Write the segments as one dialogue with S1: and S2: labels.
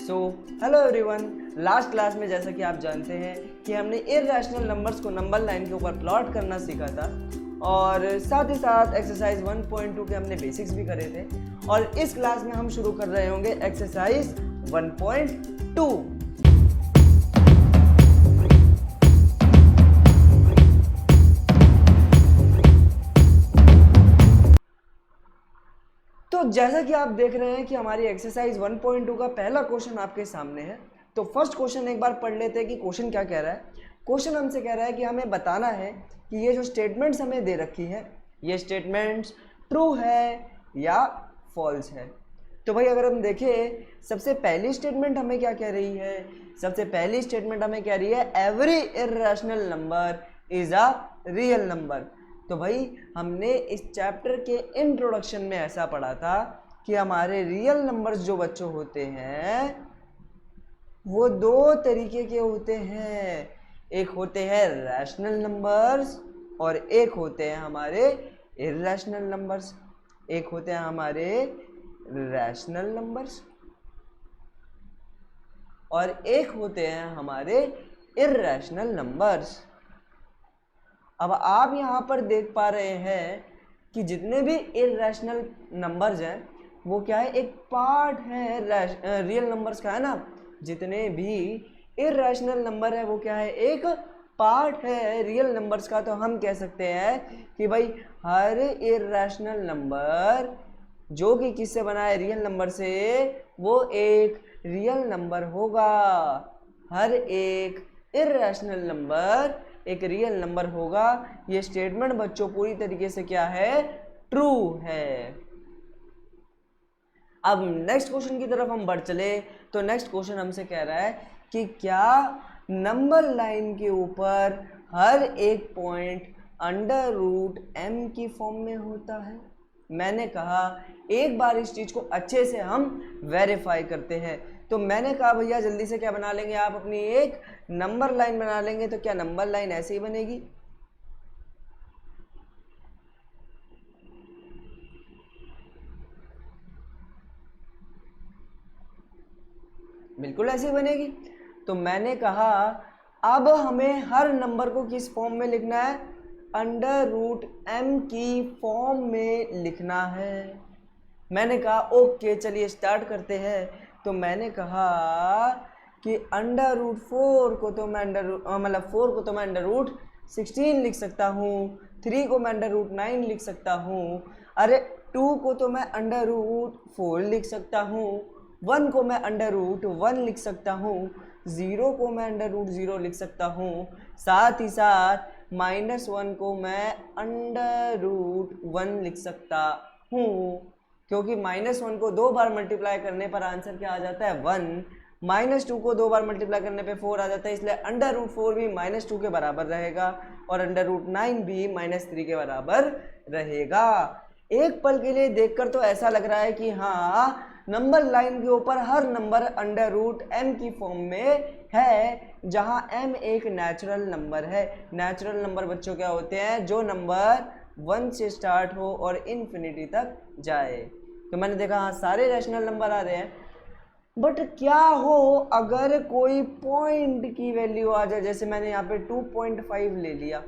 S1: So hello everyone, last class में जैसा कि आप जानते हैं कि हमने इर्रेशनल नंबर्स को नंबर लाइन के ऊपर प्लॉट करना सीखा था और साथ ही साथ एक्सरसाइज 1.2 के हमने बेसिक्स भी करे थे और इस क्लास में हम शुरू कर रहे होंगे एक्सरसाइज 1.2। तो जैसा कि आप देख रहे हैं कि हमारी एक्सरसाइज 1.2 का पहला क्वेश्चन आपके सामने है। तो फर्स्ट क्वेश्चन एक बार पढ़ लेते हैं कि क्वेश्चन क्या कह रहा है। क्वेश्चन हमसे कह रहा है कि हमें बताना है कि ये जो स्टेटमेंट्स हमें दे रखी है ये स्टेटमेंट्स ट्रू है या फॉल्स है। तो भाई अगर हम देखें, सबसे पहली स्टेटमेंट हमें क्या कह रही है? सबसे पहली स्टेटमेंट हमें कह रही है every irrational number is a real number. तो भाई हमने इस चैप्टर के इंट्रोडक्शन में ऐसा पढ़ा था कि हमारे रियल नंबर्स जो बच्चों होते हैं वो दो तरीके के होते हैं। एक होते हैं रैशनल नंबर्स और एक होते हैं हमारे इर्रेशनल नंबर्स। एक होते हैं हमारे रैशनल नंबर्स और एक होते हैं हमारे इर्रेशनल नंबर्स। अब आप यहाँ पर देख पा रहे हैं कि जितने भी इर्रेशनल नंबर्स हैं वो क्या है, एक पार्ट है रियल नंबर्स का, है ना। जितने भी इर्रेशनल नंबर है वो क्या है, एक पार्ट है रियल नंबर्स का। तो हम कह सकते हैं कि भाई हर इर्रेशनल नंबर जो कि किससे बना है, रियल नंबर से, वो एक रियल नंबर होगा। हर एक इर्रेशनल नंबर एक रियल नंबर होगा। ये स्टेटमेंट बच्चों पूरी तरीके से क्या है, ट्रू है। अब नेक्स्ट क्वेश्चन की तरफ हम बढ़ चले तो नेक्स्ट क्वेश्चन हमसे कह रहा है कि क्या नंबर लाइन के ऊपर हर एक पॉइंट अंडर रूट एम की फॉर्म में होता है। मैंने कहा एक बार इस चीज को अच्छे से हम वेरीफाई करते हैं। तो मैंने कहा भैया जल्दी से क्या बना लेंगे, आप अपनी एक नंबर लाइन बना लेंगे। तो क्या नंबर लाइन ऐसे ही बनेगी? बिल्कुल ऐसे ही बनेगी। तो मैंने कहा अब हमें हर नंबर को किस फॉर्म में लिखना है, अंडर रूट एम की फॉर्म में लिखना है। मैंने कहा ओके चलिए स्टार्ट करते हैं। तो मैंने कहा कि अंडर रूट 4 को तो मैं फोर को तो मैं अंडर रूट 16 लिख सकता हूँ, 3 को मैं अंडर रूट 9 लिख सकता हूँ, अरे 2 को तो मैं अंडर रूट 4 लिख सकता हूँ, 1 को मैं अंडर रूट 1 लिख सकता हूँ, 0 को मैं अंडर रूट 0 लिख सकता हूँ, साथ ही साथ -1 को मैं अंडर रूट 1 लिख सकता हूँ। क्योंकि -1 को 2 बार मल्टीप्लाई करने पर आंसर क्या आ जाता है, 1। -2 को 2 बार मल्टीप्लाई करने पे 4 आ जाता है, इसलिए अंडर रूट 4 भी -2 के बराबर रहेगा और अंडर रूट 9 भी -3 के बराबर रहेगा। एक पल के लिए देखकर तो ऐसा लग रहा है कि हाँ, नंबर लाइन के ऊपर हर नंबर अंडर रूट एम की फॉर्म में है, जहां एम एक नेचुरल नंबर है। नेचुरल नंबर बच्चों क्या होते हैं, जो नंबर 1 से स्टार्ट हो और इन्फिनिटी तक जाए। तो मैंने देखा हाँ सारे रैशनल नंबर आ रहे हैं। बट क्या हो अगर कोई पॉइंट की वैल्यू आ जाए, जैसे मैंने यहाँ पे 2.5 ले लिया।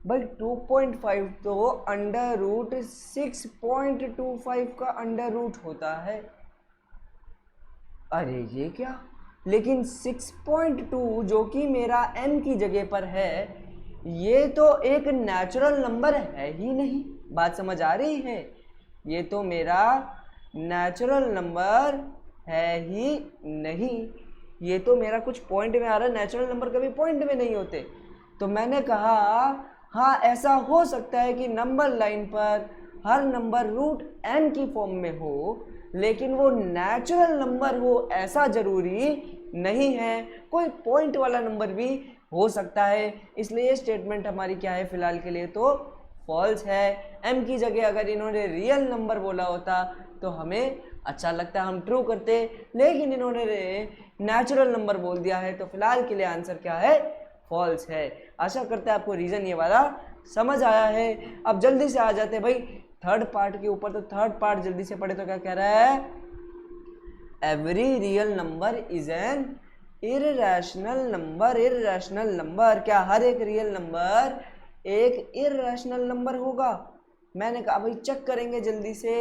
S1: भाई 2.5 तो अंडर रूट 6.25 का अंडर रूट होता है। अरे ये क्या, लेकिन 6.2 जो कि मेरा m की जगह पर है, ये तो एक नेचुरल नंबर है ही नहीं। बात समझ आ रही है? ये तो मेरा नेचुरल नंबर है ही नहीं, ये तो मेरा कुछ पॉइंट में आ रहा है। नेचुरल नंबर कभी पॉइंट में नहीं होते। तो मैंने कहा हाँ ऐसा हो सकता है कि नंबर लाइन पर हर नंबर रूट एन की फॉर्म में हो, लेकिन वो नेचुरल नंबर हो ऐसा जरूरी नहीं है। कोई पॉइंट वाला नंबर भी हो सकता है। इसलिए ये स्टेटमेंट हमारी क्या है फिलहाल के लिए, तो फॉल्स है। एम की जगह अगर इन्होंने रियल नंबर बोला होता तो हमें अच्छा लगता, हम ट्रू करते, लेकिन इन्होंने नेचुरल नंबर बोल दिया है तो फिलहाल के लिए आंसर क्या है, फॉल्स है। आशा करते हैं आपको रीजन ये वाला समझ आया है। अब जल्दी से आ जाते हैं भाई थर्ड पार्ट के ऊपर। तो थर्ड पार्ट जल्दी से पढ़े तो क्या कह रहा है, every real number is an irrational number. Irrational number, क्या हर एक रियल नंबर एक इर्रेशनल नंबर होगा? मैंने कहा भाई चेक करेंगे जल्दी से।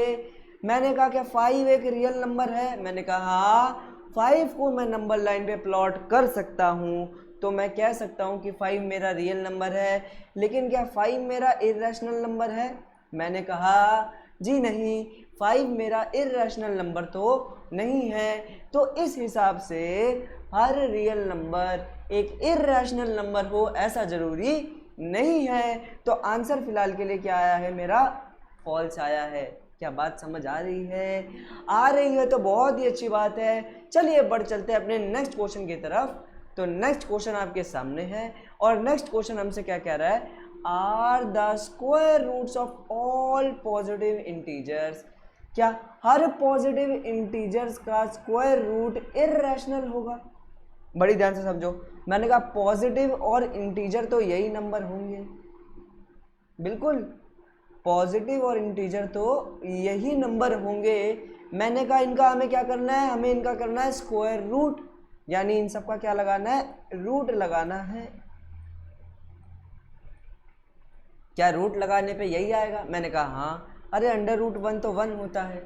S1: मैंने कहा क्या 5 एक रियल नंबर है? मैंने कहा हाँ, 5 को मैं नंबर लाइन पे प्लॉट कर सकता हूँ, तो मैं कह सकता हूँ कि 5 मेरा रियल नंबर है। लेकिन क्या 5 मेरा इर्रेशनल नंबर है? मैंने कहा जी नहीं, 5 मेरा इर्रेशनल नंबर तो नहीं है। तो इस हिसाब से हर रियल नंबर एक इर्रेशनल नंबर हो ऐसा ज़रूरी नहीं है। तो आंसर फिलहाल के लिए क्या आया है मेरा? फॉल्स आया है। क्या बात समझ आ रही है? आ रही है तो बहुत ही अच्छी बात है। चलिए बढ़ चलते हैं अपने नेक्स्ट क्वेश्चन की तरफ। तो नेक्स्ट क्वेश्चन आपके सामने है और नेक्स्ट क्वेश्चन हमसे क्या कह रहा है? Are the square roots of all positive integers, क्या हर पॉजिटिव इंटीजर्स का स्क्वायर रूट इर्रेशनल होगा? बड़ी ध्यान से समझो, मैंने कहा पॉजिटिव और इंटीजर तो यही नंबर होंगे, बिल्कुल पॉजिटिव और इंटीजर तो यही नंबर होंगे। मैंने कहा इनका हमें क्या करना है? हमें इनका करना है स्क्वायर रूट, यानी इन सब का क्या लगाना है? रूट लगाना है। क्या रूट लगाने पे यही आएगा? मैंने कहा हाँ। अरे अंडर रूट 1 तो 1 होता है,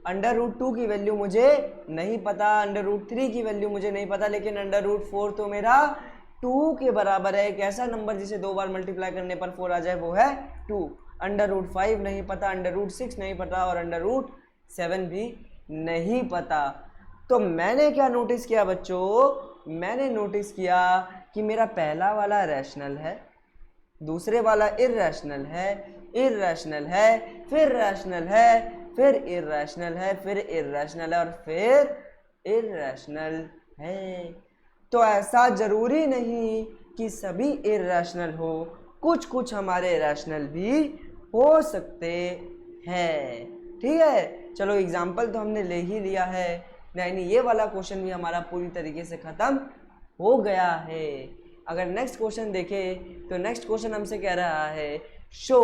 S1: अंडर रूट 2 की वैल्यू मुझे नहीं पता, अंडर रूट 3 की वैल्यू मुझे नहीं पता, लेकिन अंडर रूट 4 तो मेरा 2 के बराबर है। एक ऐसा नंबर जिसे 2 बार मल्टीप्लाई करने पर 4 आ जाए वो है 2। अंडर रूट 5 नहीं पता, अंडर रूट 6 नहीं पता और अंडर रूट 7 भी नहीं पता। तो मैंने क्या नोटिस किया बच्चों? मैंने नोटिस किया कि मेरा पहला वाला रैशनल है, दूसरे वाला इर्रेशनल है, इर्रेशनल है, फिर रैशनल है, फिर इर्रेशनल है, फिर इर्रेशनल है और फिर इर्रेशनल है। तो ऐसा जरूरी नहीं कि सभी इर्रेशनल हो, कुछ कुछ हमारे रैशनल भी हो सकते हैं। ठीक है, चलो एग्जाम्पल तो हमने ले ही लिया है, यानी ये वाला क्वेश्चन भी हमारा पूरी तरीके से खत्म हो गया है। अगर नेक्स्ट क्वेश्चन देखें तो नेक्स्ट क्वेश्चन हमसे कह रहा है show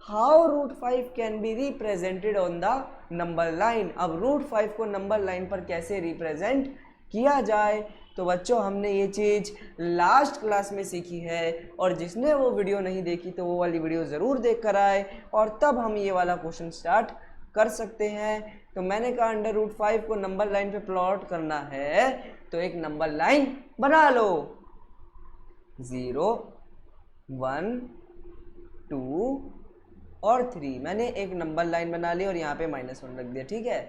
S1: how root 5 can be represented on the number line. अब रूट 5 को नंबर लाइन पर कैसे रिप्रेजेंट किया जाए? तो बच्चों हमने ये चीज़ लास्ट क्लास में सीखी है, और जिसने वो वीडियो नहीं देखी तो वो वाली वीडियो ज़रूर देख कर आए और तब हम ये वाला क्वेश्चन स्टार्ट कर सकते हैं। तो मैंने कहा अंडर रूट 5 को नंबर लाइन पे प्लॉट करना है तो एक नंबर लाइन बना लो, 0, 1, 2 और 3। मैंने एक नंबर लाइन बना ली और यहाँ पे -1 रख दिया। ठीक है,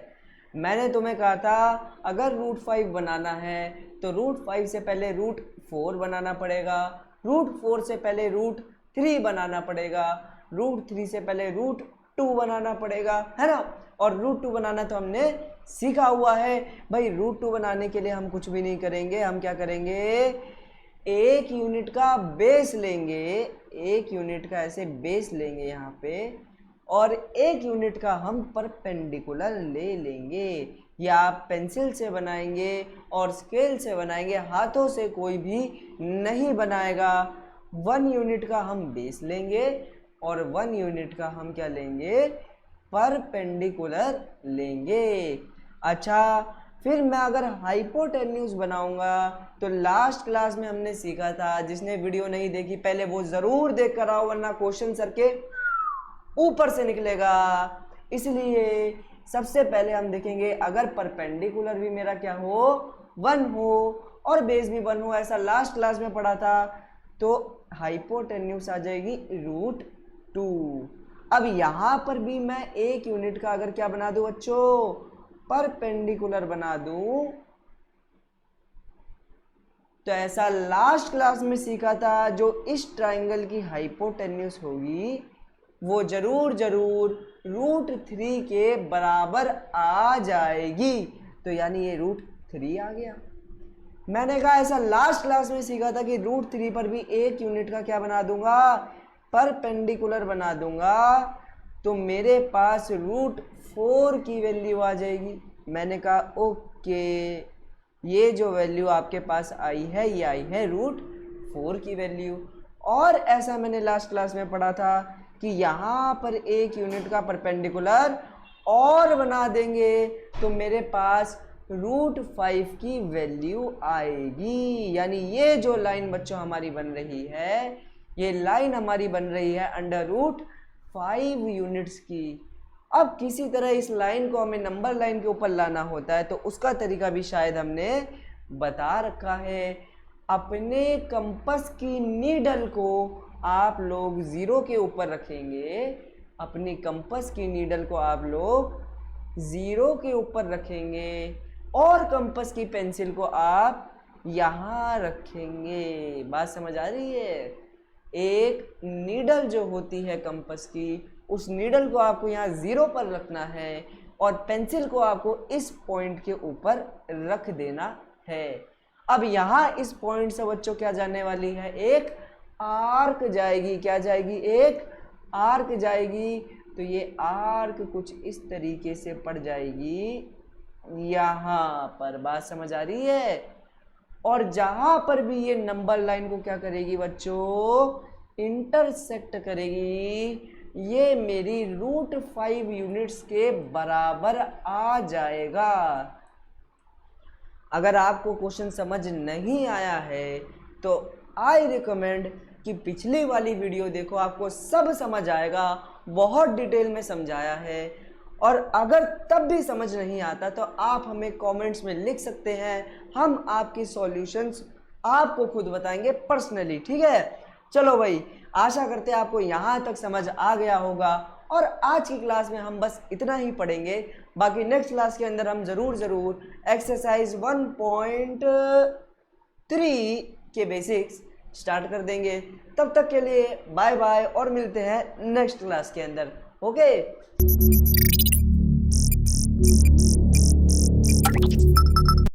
S1: मैंने तुम्हें कहा था अगर रूट 5 बनाना है तो रूट 5 से पहले रूट 4 बनाना पड़ेगा, रूट 4 से पहले रूट 3 बनाना पड़ेगा, रूट 3 से पहले रूट 2 बनाना पड़ेगा, है ना। और रूट 2 बनाना तो हमने सीखा हुआ है भाई। रूट 2 बनाने के लिए हम कुछ भी नहीं करेंगे, हम क्या करेंगे? एक यूनिट का बेस लेंगे, एक यूनिट का ऐसे बेस लेंगे यहाँ पे, और एक यूनिट का हम परपेंडिकुलर ले लेंगे। या आप पेंसिल से बनाएंगे और स्केल से बनाएंगे, हाथों से कोई भी नहीं बनाएगा। 1 यूनिट का हम बेस लेंगे और 1 यूनिट का हम क्या लेंगे? परपेंडिकुलर लेंगे। अच्छा, फिर मैं अगर हाइपोटेन्यूज बनाऊंगा तो लास्ट क्लास में हमने सीखा था, जिसने वीडियो नहीं देखी पहले वो ज़रूर देख कर आओ वरना क्वेश्चन सर के ऊपर से निकलेगा। इसलिए सबसे पहले हम देखेंगे अगर परपेंडिकुलर भी मेरा क्या हो? 1 हो और बेस भी 1 हो, ऐसा लास्ट क्लास में पढ़ा था, तो हाइपोटेन्यूज आ जाएगी रूट 2। अब यहाँ पर भी मैं एक यूनिट का अगर क्या बना दूं बच्चों? परपेंडिकुलर बना दूं, तो ऐसा लास्ट क्लास में सीखा था जो इस ट्राइंगल की हाइपोटेन्यूज होगी वो जरूर जरूर रूट 3 के बराबर आ जाएगी। तो यानी ये रूट 3 आ गया। मैंने कहा ऐसा लास्ट क्लास में सीखा था कि रूट 3 पर भी एक यूनिट का क्या बना दूंगा? परपेंडिकुलर बना दूंगा, तो मेरे पास रूट 4 की वैल्यू आ जाएगी। मैंने कहा ओके, ये जो वैल्यू आपके पास आई है ये आई है रूट 4 की वैल्यू। और ऐसा मैंने लास्ट क्लास में पढ़ा था कि यहाँ पर एक यूनिट का परपेंडिकुलर और बना देंगे तो मेरे पास √5 की वैल्यू आएगी। यानी ये जो लाइन बच्चों हमारी बन रही है, ये लाइन हमारी बन रही है √5 यूनिट्स की। अब किसी तरह इस लाइन को हमें नंबर लाइन के ऊपर लाना होता है, तो उसका तरीका भी शायद हमने बता रखा है। अपने कंपास की नीडल को आप लोग 0 के ऊपर रखेंगे, अपनी कंपास की नीडल को आप लोग 0 के ऊपर रखेंगे और कंपास की पेंसिल को आप यहाँ रखेंगे। बात समझ आ रही है? एक नीडल जो होती है कंपास की, उस नीडल को आपको यहाँ 0 पर रखना है और पेंसिल को आपको इस पॉइंट के ऊपर रख देना है। अब यहाँ इस पॉइंट से बच्चों क्या जाने वाली है? एक आर्क जाएगी। क्या जाएगी? एक आर्क जाएगी। तो ये आर्क कुछ इस तरीके से पड़ जाएगी यहाँ पर। बात समझ आ रही है? और जहां पर भी ये नंबर लाइन को क्या करेगी बच्चों? इंटरसेक्ट करेगी, ये मेरी √5 यूनिट्स के बराबर आ जाएगा। अगर आपको क्वेश्चन समझ नहीं आया है तो आई रिकमेंड कि पिछली वाली वीडियो देखो, आपको सब समझ आएगा। बहुत डिटेल में समझाया है। और अगर तब भी समझ नहीं आता तो आप हमें कमेंट्स में लिख सकते हैं, हम आपकी सॉल्यूशंस आपको खुद बताएंगे पर्सनली। ठीक है, चलो भाई, आशा करते हैं आपको यहाँ तक समझ आ गया होगा। और आज की क्लास में हम बस इतना ही पढ़ेंगे। बाकी नेक्स्ट क्लास के अंदर हम ज़रूर एक्सरसाइज 1.3 के बेसिक्स स्टार्ट कर देंगे। तब तक के लिए बाय बाय और मिलते हैं नेक्स्ट क्लास के अंदर। ओके।